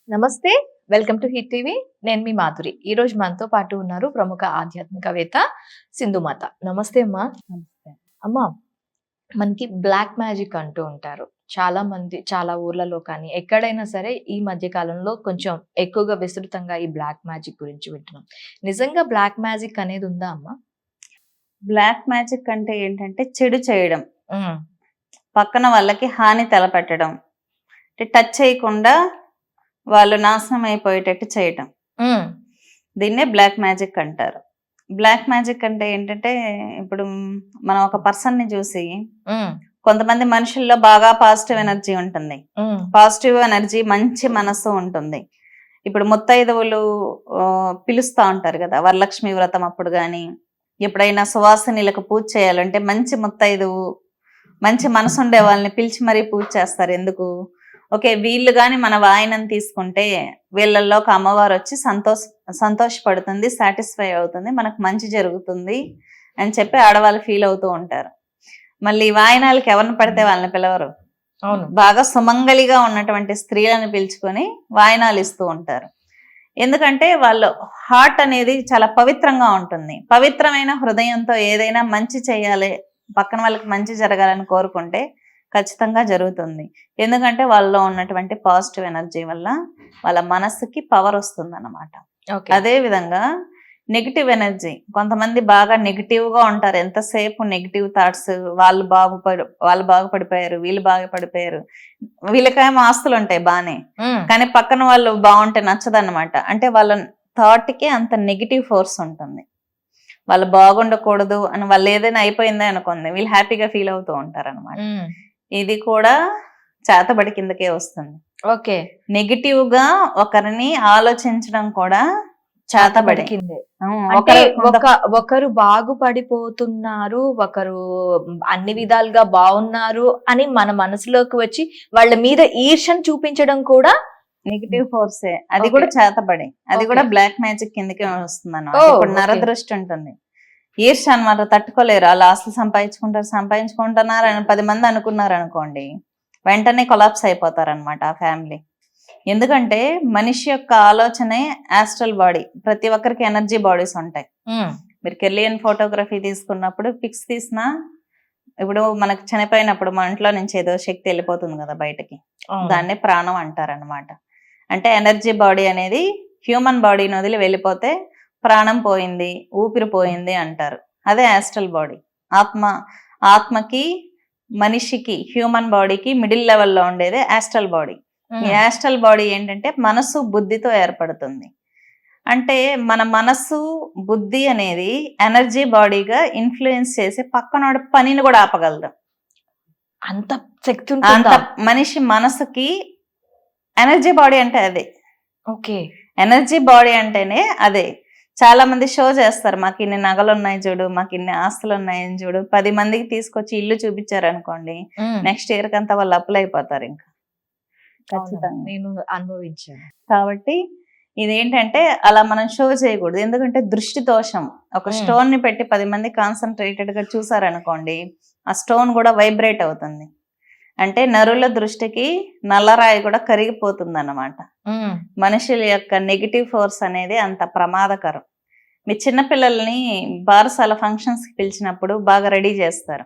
నమస్తే. Welcome to hit TV. నేను మీ మాధురి. ఈ రోజు మనతో పాటు ఉన్నారు ప్రముఖ ఆధ్యాత్మికవేత్త సింధుమాత. నమస్తే అమ్మా. నమస్తే. అమ్మా, మనకి బ్లాక్ మ్యాజిక్ అంటూ ఉంటారు. చాలా మంది చాలా ఊర్లలో కానీ ఎక్కడైనా సరే ఈ మధ్య కాలంలో కొంచెం ఎక్కువగా విస్తృతంగా ఈ బ్లాక్ మ్యాజిక్ గురించి వింటున్నాం. నిజంగా బ్లాక్ మ్యాజిక్ అనేది ఉందా అమ్మా? బ్లాక్ మ్యాజిక్ అంటే ఏంటంటే చెడు చేయడం, ఉమ్, పక్కన వాళ్ళకి హాని తలపెట్టడం, అంటే టచ్ చేయకుండా వాళ్ళు నాశనం అయిపోయేటట్టు చేయటం. ఉమ్, దీన్నే బ్లాక్ మ్యాజిక్ అంటారు. బ్లాక్ మ్యాజిక్ అంటే ఏంటంటే ఇప్పుడు మనం ఒక పర్సన్ ని చూసి, ఉమ్, కొంతమంది మనుషుల్లో బాగా పాజిటివ్ ఎనర్జీ ఉంటుంది, ఉమ్, పాజిటివ్ ఎనర్జీ మంచి మనస్సు ఉంటుంది. ఇప్పుడు ముత్తైదువులు పిలుస్తూ ఉంటారు కదా, వరలక్ష్మి వ్రతం అప్పుడు కానీ ఎప్పుడైనా సువాసినిలకు పూజ చేయాలంటే మంచి ముత్తైదువు మంచి మనసు ఉండే వాళ్ళని పిలిచి మరీ పూజ చేస్తారు. ఎందుకు? ఓకే, వీళ్ళు కానీ మన వాయినం తీసుకుంటే వీళ్ళల్లో ఒక అమ్మవారు వచ్చి సంతోషపడుతుంది, సాటిస్ఫై అవుతుంది, మనకు మంచి జరుగుతుంది అని చెప్పి ఆడవాళ్ళు ఫీల్ అవుతూ ఉంటారు. మళ్ళీ వాయినాలకి ఎవరిని పడితే వాళ్ళని పిలవరు, అవును, బాగా సుమంగళిగా ఉన్నటువంటి స్త్రీలను పిలుచుకొని వాయినాలు ఇస్తూ ఉంటారు. ఎందుకంటే వాళ్ళు హార్ట్ అనేది చాలా పవిత్రంగా ఉంటుంది. పవిత్రమైన హృదయంతో ఏదైనా మంచి చేయాలి, పక్కన వాళ్ళకి మంచి జరగాలని కోరుకుంటే ఖచ్చితంగా జరుగుతుంది. ఎందుకంటే వాళ్ళలో ఉన్నటువంటి పాజిటివ్ ఎనర్జీ వల్ల వాళ్ళ మనస్సుకి పవర్ వస్తుంది అన్నమాట. ఓకే. అదే విధంగా నెగిటివ్ ఎనర్జీ, కొంతమంది బాగా నెగిటివ్ గా ఉంటారు. ఎంతసేపు నెగిటివ్ థాట్స్, వాళ్ళు బాగుపడిపోయారు, వీళ్ళు బాగుపడిపోయారు, వీళ్ళకేమో ఆస్తులు ఉంటాయి బానే, ఉమ్, కానీ పక్కన వాళ్ళు బాగుంటే నచ్చదన్నమాట. అంటే వాళ్ళ థాట్ కి అంత నెగిటివ్ ఫోర్స్ ఉంటుంది. వాళ్ళు బాగుండకూడదు అని, వాళ్ళు ఏదైనా అయిపోయిందే అనుకోండి, వీళ్ళు హ్యాపీగా ఫీల్ అవుతూ ఉంటారు అనమాట. ఉమ్, ఇది కూడా చేతబడి కిందకే వస్తుంది. ఓకే. నెగిటివ్ గా ఒకరిని ఆలోచించడం కూడా చేతబడి. కిందే. అంటే ఒకరు ఒకరు బాగుపడిపోతున్నారు, ఒకరు అన్ని విధాలుగా బాగున్నారు అని మన మనసులోకి వచ్చి వాళ్ళ మీద ఈర్ష్యను చూపించడం కూడా నెగిటివ్ ఫోర్సే. అది Okay. కూడా చేతబడి, అది Okay. కూడా బ్లాక్ మ్యాజిక్ కిందకే వస్తుంది అన్నమాట. Oh, ఇప్పుడు okay. నరదృష్టి ఉంటుంది, ఈర్ష్య అన్నమాట. తట్టుకోలేరు, వాళ్ళు ఆస్తులు సంపాదించుకుంటున్నారు అని 10 మంది అనుకున్నారు అనుకోండి, వెంటనే కొలాప్స్ అయిపోతారు అనమాట ఆ ఫ్యామిలీ. ఎందుకంటే మనిషి యొక్క ఆలోచనే ఆస్ట్రల్ బాడీ. ప్రతి ఒక్కరికి ఎనర్జీ బాడీస్ ఉంటాయి. ఉమ్, మీరు కెలియన్ ఫోటోగ్రఫీ తీసుకున్నప్పుడు పిక్స్ తీసినా, ఇప్పుడు మనకు చనిపోయినప్పుడు మన ఇంట్లో నుంచి ఏదో శక్తి వెళ్ళిపోతుంది కదా బయటకి, అవును. దాన్నే ప్రాణం అంటారనమాట. అంటే ఎనర్జీ బాడీ అనేది హ్యూమన్ బాడీని వదిలి వెళ్ళిపోతే ప్రాణం పోయింది, ఊపిరి పోయింది అంటారు. అదే ఆస్ట్రల్ బాడీ. ఆత్మకి మనిషికి హ్యూమన్ బాడీకి మిడిల్ లెవెల్లో ఉండేదే ఆస్ట్రల్ బాడీ. ఈ ఆస్ట్రల్ బాడీ ఏంటంటే మనసు బుద్ధితో ఏర్పడుతుంది. అంటే మన మనస్సు బుద్ధి అనేది ఎనర్జీ బాడీగా ఇన్ఫ్లుయెన్స్ చేసి పక్కనోడి పనిని కూడా ఆపగలదు. అంత శక్తి అంత ఉంటుందా? మనిషి మనసుకి ఎనర్జీ బాడీ అంటే అదే. ఓకే. ఎనర్జీ బాడీ అంటేనే అదే. చాలా మంది షో చేస్తారు, మాకు ఇన్ని నగలు ఉన్నాయి చూడు, మాకు ఇన్ని ఆస్తులు ఉన్నాయని చూడు. 10 మందికి తీసుకొచ్చి ఇల్లు చూపించారు అనుకోండి, నెక్స్ట్ ఇయర్ కంతా వాళ్ళు అప్పులు అయిపోతారు ఇంకా ఖచ్చితంగా. నేను అనుభవించాను. కాబట్టి ఇదేంటంటే అలా మనం షో చేయకూడదు. ఎందుకంటే దృష్టి దోషం. ఒక స్టోన్ ని పెట్టి 10 మంది కాన్సన్ట్రేటెడ్ గా చూసారనుకోండి, ఆ స్టోన్ కూడా వైబ్రేట్ అవుతుంది. అంటే నరుల దృష్టికి నల్లరాయి కూడా కరిగిపోతుంది అన్నమాట. మనుషుల యొక్క నెగిటివ్ ఫోర్స్ అనేది అంత ప్రమాదకరం. మీ చిన్నపిల్లల్ని బారసాల ఫంక్షన్స్ కి పిలిచినప్పుడు బాగా రెడీ చేస్తారు.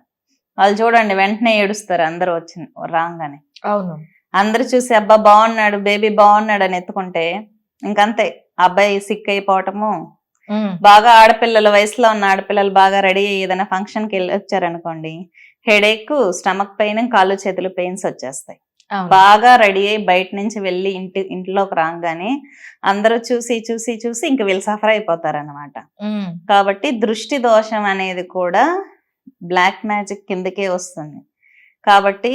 వాళ్ళు చూడండి వెంటనే ఏడుస్తారు అందరూ వచ్చిన రాగానే. అవును. అందరు చూసి అబ్బా బాగున్నాడు, బేబీ బాగున్నాడు అని ఎత్తుకుంటే ఇంకంతే, అబ్బాయి సిక్ అయిపోవటము. బాగా ఆడపిల్లల వయసులో ఉన్న ఆడపిల్లలు బాగా రెడీ అయ్యి ఏదైనా ఫంక్షన్ కి వెళ్ళి వచ్చారనుకోండి, హెడేక్, స్టమక్ పెయిన్, కాళ్ళు చేతులు పెయిన్స్ వచ్చేస్తాయి. బాగా రెడీ అయ్యి బయట నుంచి వెళ్ళి ఇంట్లోకి రాగానే అందరూ చూసి చూసి చూసి ఇంక వీళ్ళు సఫర్ అయిపోతారు అనమాట. కాబట్టి దృష్టి దోషం అనేది కూడా బ్లాక్ మ్యాజిక్ కిందకే వస్తుంది. కాబట్టి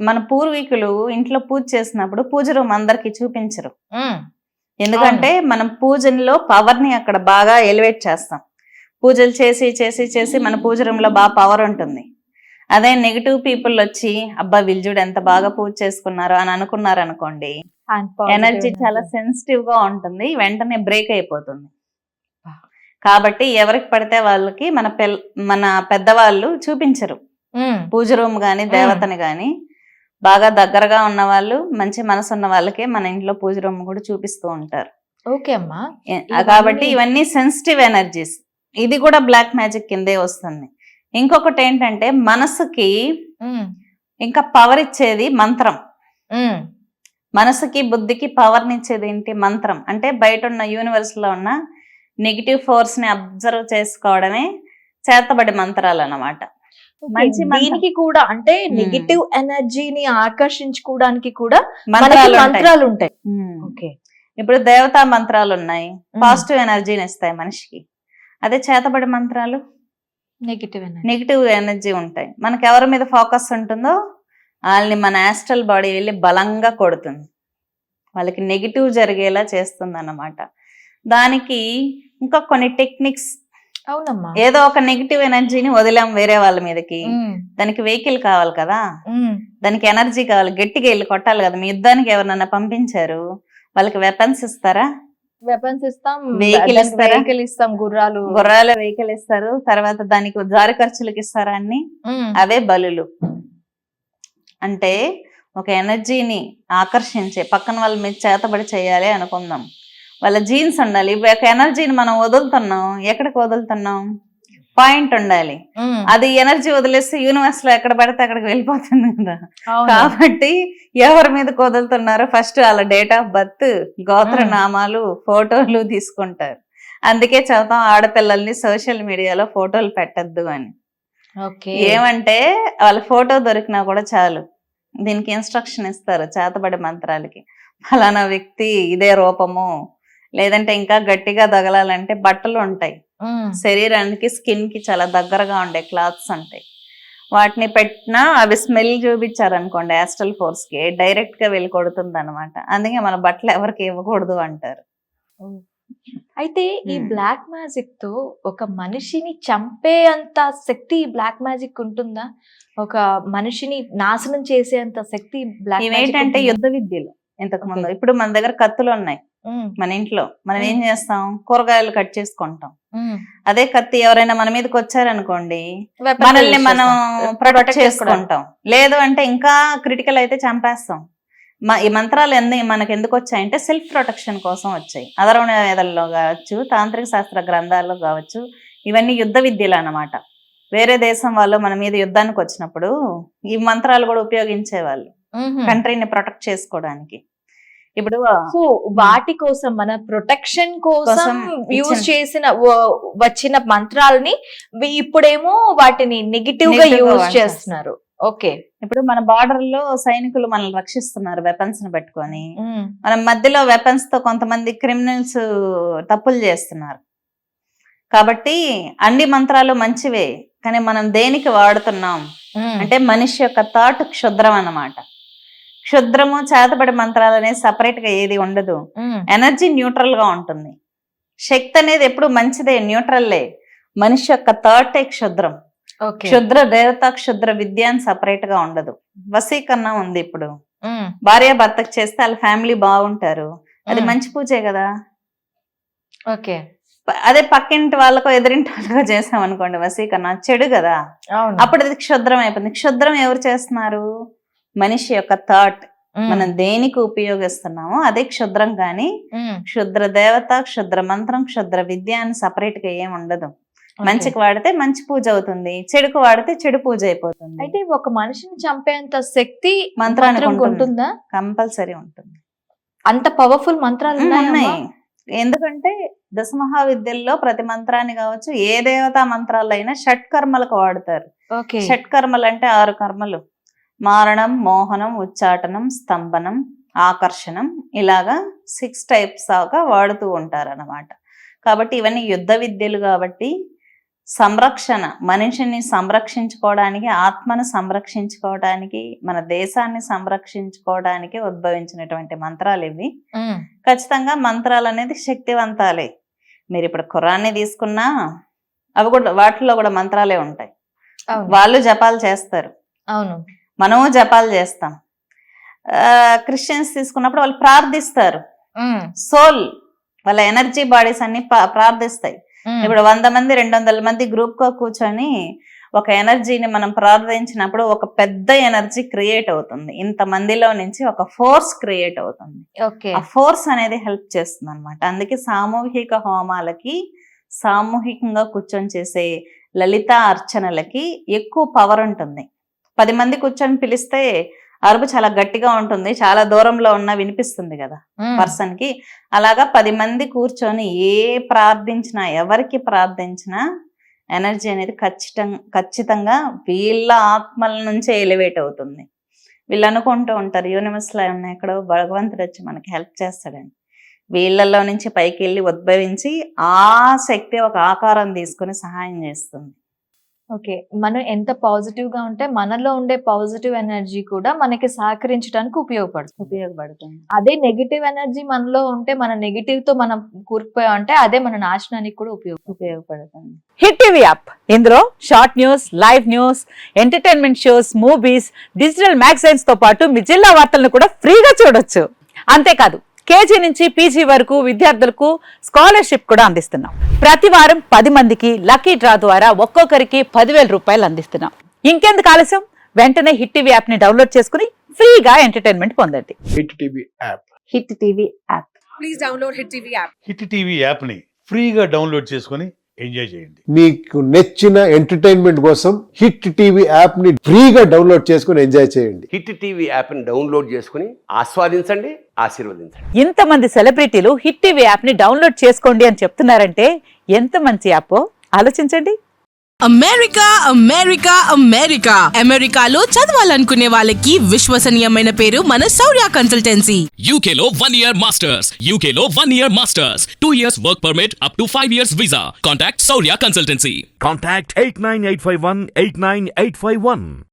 మన పూర్వీకులు ఇంట్లో పూజ చేసినప్పుడు పూజ రూమ్ అందరికి చూపించరు. ఎందుకంటే మనం పూజల్లో పవర్ ని అక్కడ బాగా ఎలివేట్ చేస్తాం. పూజలు చేసి చేసి చేసి మన పూజ రూమ్ లో బాగా పవర్ ఉంటుంది. అదే నెగిటివ్ పీపుల్ వచ్చి అబ్బా విల్జుడు ఎంత బాగా పూజ చేసుకున్నారు అని అనుకున్నారు అనుకోండి, ఎనర్జీ చాలా సెన్సిటివ్ గా ఉంటుంది, వెంటనే బ్రేక్ అయిపోతుంది. కాబట్టి ఎవరికి పడితే వాళ్ళకి మన పెద్దవాళ్ళు చూపించరు పూజ రూమ్ గాని దేవతని గాని. బాగా దగ్గరగా ఉన్న వాళ్ళు, మంచి మనసు ఉన్న వాళ్ళకే మన ఇంట్లో పూజ రూమ్ కూడా చూపిస్తూ ఉంటారు. ఓకే అమ్మా. కాబట్టి ఇవన్నీ సెన్సిటివ్ ఎనర్జీస్. ఇది కూడా బ్లాక్ మ్యాజిక్ కిందే వస్తుంది. ఇంకొకటి ఏంటంటే మనసుకి ఇంకా పవర్ ఇచ్చేది మంత్రం. మనసుకి బుద్ధికి పవర్ నిచ్చేది ఏంటి? మంత్రం. అంటే బయట ఉన్న యూనివర్స్ లో ఉన్న నెగిటివ్ ఫోర్స్ ని అబ్జర్వ్ చేసుకోవడమే చేతబడి మంత్రాలు అన్నమాట. మంచి దీనికి కూడా అంటే నెగిటివ్ ఎనర్జీని ఆకర్షించుకోవడానికి కూడా మంత్రాలు ఉంటాయి. ఓకే. ఇప్పుడు దేవతా మంత్రాలు ఉన్నాయి, పాజిటివ్ ఎనర్జీని ఇస్తాయి మనిషికి. అదే చేతబడి మంత్రాలు నెగిటివ్ ఎనర్జీ ఉంటాయి. మనకి ఎవరి మీద ఫోకస్ ఉంటుందో వాళ్ళని మన యాస్ట్రల్ బాడీ వెళ్ళి బలంగా కొడుతుంది, వాళ్ళకి నెగిటివ్ జరిగేలా చేస్తుంది అన్నమాట. దానికి ఇంకా కొన్ని టెక్నిక్స్. అవునమ్మా. ఏదో ఒక నెగిటివ్ ఎనర్జీని వదిలాం వేరే వాళ్ళ మీదకి, దానికి వెహికల్ కావాలి కదా, దానికి ఎనర్జీ కావాలి, గట్టిగా వెళ్ళి కొట్టాలి కదా. మీ యుద్ధానికి ఎవరినన్నా పంపించారు, వాళ్ళకి వెపన్స్ ఇస్తారా? వెపన్స్ ఇస్తాం, వెహికల్ ఇస్తాం, గుర్రాలు వెహికల్ ఇస్తారు. తర్వాత దానికి జారి ఖర్చులకు ఇస్తారా అన్ని? అవే బలులు. అంటే ఒక ఎనర్జీని ఆకర్షించే పక్కన వాళ్ళ మీద చేతబడి చేయాలి అనుకుందాం, వాళ్ళ జీన్స్ ఉండాలి. ఒక ఎనర్జీని మనం వదులుతున్నాం, ఎక్కడికి వదులుతున్నాం? పాయింట్ ఉండాలి. అది ఎనర్జీ వదిలేస్తే యూనివర్స్ లో ఎక్కడ పడితే అక్కడికి వెళ్ళిపోతుంది కదా. కాబట్టి ఎవరి మీద వదులుతున్నారు? ఫస్ట్ వాళ్ళ డేట్ ఆఫ్ బర్త్, గోత్ర నామాలు, ఫోటోలు తీసుకుంటారు. అందుకే చదువుతాం ఆడపిల్లల్ని సోషల్ మీడియాలో ఫోటోలు పెట్టద్దు అని. ఏమంటే వాళ్ళ ఫోటో దొరికినా కూడా చాలు, దీనికి ఇన్స్ట్రక్షన్ ఇస్తారు చేతబడి మంత్రాలకి. ఫలానా వ్యక్తి ఇదే రూపము, లేదంటే ఇంకా గట్టిగా తగలాలంటే బట్టలు ఉంటాయి, శరీరానికి స్కిన్ కి చాలా దగ్గరగా ఉండే క్లాత్స్ ఉంటాయి, వాటిని పెట్టినా అవి స్మెల్ చూపించారనుకోండి యాస్ట్రల్ ఫోర్స్ కి డైరెక్ట్ గా వెళ్ళి కొడుతుంది అనమాట. అందుకే మన బట్టలు ఎవరికి ఇవ్వకూడదు అంటారు. అయితే ఈ బ్లాక్ మ్యాజిక్ తో ఒక మనిషిని చంపే అంత శక్తి బ్లాక్ మ్యాజిక్ ఉంటుందా? ఒక మనిషిని నాశనం చేసేంత శక్తి బ్లాక్ ఇవేంటంటే యుద్ధ విద్యలు. ఇంతకు ముందు ఇప్పుడు మన దగ్గర కత్తులు ఉన్నాయి మన ఇంట్లో, మనం ఏం చేస్తాం? కూరగాయలు కట్ చేసుకుంటాం. అదే కత్తి ఎవరైనా మన మీదకి వచ్చారనుకోండి, మనల్ని మనం ప్రొటెక్ట్ చేసుకుంటాం. లేదు అంటే ఇంకా క్రిటికల్ అయితే చంపేస్తాం. ఈ మంత్రాలు మనకి ఎందుకు వచ్చాయంటే సెల్ఫ్ ప్రొటెక్షన్ కోసం వచ్చాయి. అధర్వణ వేదాల్లో కావచ్చు, తాంత్రిక శాస్త్ర గ్రంథాల్లో కావచ్చు, ఇవన్నీ యుద్ధ విద్యలు అన్నమాట. వేరే దేశం వాళ్ళు మన మీద యుద్ధానికి వచ్చినప్పుడు ఈ మంత్రాలు కూడా ఉపయోగించేవాళ్ళు కంట్రీని ప్రొటెక్ట్ చేసుకోవడానికి. ఇప్పుడు వాటి కోసం మన ప్రొటెక్షన్ కోసం యూజ్ చేసిన వచ్చిన మంత్రాలని ఇప్పుడేమో వాటిని నెగిటివ్ గా యూజ్ చేస్తున్నారు. ఓకే. ఇప్పుడు మన బార్డర్ లో సైనికులు మనల్ని రక్షిస్తున్నారు వెపన్స్ ని పెట్టుకొని, మనం మధ్యలో వెపన్స్ తో కొంతమంది క్రిమినల్స్ తప్పులు చేస్తున్నారు. కాబట్టి అన్ని మంత్రాలు మంచివే, కానీ మనం దేనికి వాడుతున్నాం అంటే మనిషి యొక్క థాట్ క్షుద్రం అన్నమాట. క్షుద్రము చేతబడి మంత్రాలు అనేది సపరేట్ గా ఏది ఉండదు. ఎనర్జీ న్యూట్రల్ గా ఉంటుంది. శక్తి అనేది ఎప్పుడు మంచిదే, న్యూట్రల్లే. మనిషి యొక్క థాటే క్షుద్రం. క్షుద్ర దేవత, క్షుద్ర విద్య అని సపరేట్ గా ఉండదు. వశీకరణ ఉంది. ఇప్పుడు భార్య భర్తకు చేస్తే వాళ్ళ ఫ్యామిలీ బాగుంటారు, అది మంచి పూజే కదా. ఓకే. అదే పక్కింటి వాళ్ళకో ఎదురింటి వాళ్ళకో చేసాం అనుకోండి వశీకరణ, చెడు కదా. అప్పుడు అది క్షుద్రం అయిపోయింది. క్షుద్రం ఎవరు చేస్తున్నారు? మనిషి యొక్క థాట్. మనం దేనికి ఉపయోగిస్తున్నామో అదే క్షుద్రం. కానీ క్షుద్ర దేవత, క్షుద్ర మంత్రం, క్షుద్ర విద్య అని సపరేట్ గా ఏం ఉండదు. మంచికి వాడితే మంచి పూజ అవుతుంది, చెడుకు వాడితే చెడు పూజ అయిపోతుంది. అయితే ఒక మనిషిని చంపేంత శక్తి మంత్రానికి ఉంటుందా? కంపల్సరీ ఉంటుంది. అంత పవర్ఫుల్ మంత్రాలు ఉన్నాయి. ఎందుకంటే దశమహావిద్యల్లో ప్రతి మంత్రాన్ని కావచ్చు, ఏ దేవతా మంత్రాలు అయినా షట్ కర్మలకు వాడతారు. షట్ కర్మలు అంటే 6 కర్మలు: మారణం, మోహనం, ఉచ్చాటనం, స్తంభనం, ఆకర్షణం, ఇలాగా 6 టైప్స్ గా వాడుతూ ఉంటారు అన్నమాట. కాబట్టి ఇవన్నీ యుద్ధ విద్యలు. కాబట్టి సంరక్షణ, మనిషిని సంరక్షించుకోవడానికి, ఆత్మను సంరక్షించుకోవడానికి, మన దేశాన్ని సంరక్షించుకోవడానికి ఉద్భవించినటువంటి మంత్రాలు ఇవి. ఖచ్చితంగా మంత్రాలు అనేది శక్తివంతాలే. మీరు ఇప్పుడు ఖురాన్ని తీసుకున్నా అవి కూడా వాటిల్లో కూడా మంత్రాలే ఉంటాయి. వాళ్ళు జపాలు చేస్తారు, అవును, మనము జపాలు చేస్తాం. క్రిస్టియన్స్ తీసుకున్నప్పుడు వాళ్ళు ప్రార్థిస్తారు. సోల్, వాళ్ళ ఎనర్జీ బాడీస్ అన్ని ప్రార్థిస్తాయి. ఇప్పుడు 100 మంది 200 మంది గ్రూప్ గా కూర్చొని ఒక ఎనర్జీని మనం ప్రార్థించినప్పుడు ఒక పెద్ద ఎనర్జీ క్రియేట్ అవుతుంది. ఇంతమందిలో నుంచి ఒక ఫోర్స్ క్రియేట్ అవుతుంది. ఓకే. ఆ ఫోర్స్ అనేది హెల్ప్ చేస్తుంది అనమాట. అందుకే సామూహిక హోమాలకి, సామూహికంగా కూర్చొని చేసే లలిత అర్చనలకి ఎక్కువ పవర్ ఉంటుంది. 10 మంది కూర్చొని పిలిస్తే అరుపు చాలా గట్టిగా ఉంటుంది, చాలా దూరంలో ఉన్నా వినిపిస్తుంది కదా పర్సన్ కి. అలాగా 10 మంది కూర్చొని ప్రార్థించినా, ఎవరికి ప్రార్థించినా ఎనర్జీ అనేది ఖచ్చితంగా వీళ్ళ ఆత్మల నుంచే ఎలివేట్ అవుతుంది. వీళ్ళు అనుకుంటూ ఉంటారు యూనివర్స్ లో ఉన్న ఎక్కడో భగవంతుడు వచ్చి మనకి హెల్ప్ చేస్తాడని. వీళ్ళల్లో నుంచి పైకి వెళ్ళి ఉద్భవించి ఆ శక్తి ఒక ఆకారం తీసుకుని సహాయం చేస్తుంది. ఓకే. మనం ఎంత పాజిటివ్ గా ఉంటే మనలో ఉండే పాజిటివ్ ఎనర్జీ కూడా మనకి సహకరించడానికి ఉపయోగపడుతుంది. అదే నెగిటివ్ ఎనర్జీ మనలో ఉంటే మన నెగిటివ్ తో మనం కూరుకుపోయాం అంటే అదే మన నాశనానికి కూడా ఉపయోగపడుతుంది. హిట్ టీవీ యాప్, ఇందులో short news, live news, entertainment shows, movies, digital magazines తో పాటు మీ జిల్లా వార్తలను కూడా ఫ్రీగా చూడొచ్చు. అంతేకాదు కేజీ నుంచి పీజీ వరకు విద్యార్థులకు స్కాలర్షిప్ కూడా అందిస్తున్నాం. ప్రతి వారం 10 మందికి లక్కీ డ్రా ద్వారా ఒక్కొక్కరికి 10,000 రూపాయలు అందిస్తున్నాం. ఇంకెందుకు ఆలస్యం, వెంటనే హిట్ టీవీ యాప్ ని డౌన్లోడ్ చేసుకుని ఫ్రీగా ఎంటర్టైన్మెంట్ పొందండి. Hit TV app. Hit TV app. Please download Hit TV app. Hit TV app ని ఫ్రీగా డౌన్లోడ్ చేసుకొని ఎంజాయ్ చేయండి. మీకు నచ్చిన ఎంటర్టైన్మెంట్ కోసం హిట్ టీవీ యాప్ ని ఫ్రీగా డౌన్లోడ్ చేసుకుని ఎంజాయ్ చేయండి. హిట్ టీవీ యాప్ని డౌన్లోడ్ చేసుకుని ఆస్వాదించండి, ఆశీర్వదించండి. ఇంతమంది సెలబ్రిటీలు హిట్ టీవీ యాప్ ని డౌన్లోడ్ చేసుకోండి అని చెప్తున్నారంటే ఎంత మంచి యాప్ ఆలోచించండి. అమెరికాలో చదవాలనుకునే వాళ్ళకి విశ్వసనీయమైన పేరు మన శౌర్య consultancy. UK Law 1 Year Masters. UK Law 1 Year Masters. 2 years work permit up to 5 years visa. Contact Saurya Consultancy. Contact 89851 89851.